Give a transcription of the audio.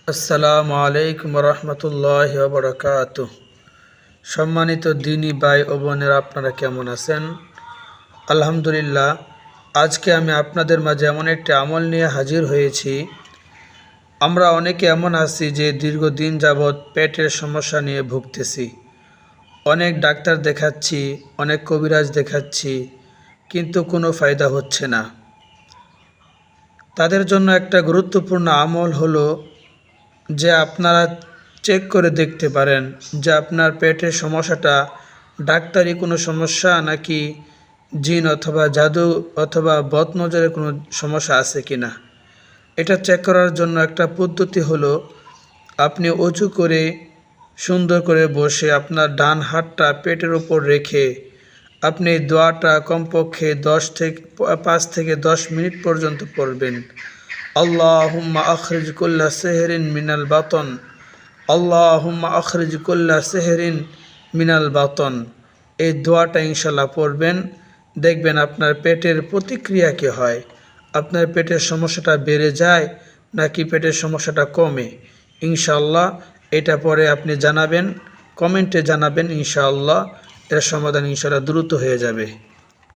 আসসালামু আলাইকুম রহমতুল্লাহি ওয়া বারাকাতুহু। সম্মানিত দিনী ভাই ও বোনেরা, আপনারা কেমন আছেন? আলহামদুলিল্লাহ। আজকে আমি আপনাদের মাঝে এমন একটি আমল নিয়ে হাজির হয়েছি। আমরা অনেকে এমন আছি যে দীর্ঘদিন যাবৎ পেটের সমস্যা নিয়ে ভুগতেছি। অনেক ডাক্তার দেখাচ্ছি, অনেক কবিরাজ দেখাচ্ছি, কিন্তু কোনো ফায়দা হচ্ছে না। তাদের জন্য একটা গুরুত্বপূর্ণ আমল হলো যে আপনারা চেক করে দেখতে পারেন যে আপনার পেটের সমস্যাটা ডাক্তারি কোনো সমস্যা নাকি জিন অথবা জাদু অথবা বদনজরের কোনো সমস্যা আছে কিনা। এটা চেক করার জন্য একটা পদ্ধতি হলো, আপনি অজু করে সুন্দর করে বসে আপনার ডান হাতটা পেটের উপর রেখে আপনি দোয়াটা কমপক্ষে 5 থেকে 10 মিনিট পর্যন্ত পড়বেন। আল্লাহুম্মা আখরিজ কুল্লা সেহরিন মিনাল বাতন, আল্লাহুম্মা আখরিজ কুল্লা সেহরিন মিনাল বাতন। এই দোয়াটা ইনশাল্লাহ পড়বেন, দেখবেন আপনার পেটের প্রতিক্রিয়া কী হয়। আপনার পেটের সমস্যাটা বেড়ে যায় নাকি পেটের সমস্যাটা কমে। ইনশাল্লাহ এটা পরে আপনি জানাবেন, কমেন্টে জানাবেন। ইনশাআল্লাহ এর সমাধান ইনশাল্লাহ দ্রুত হয়ে যাবে।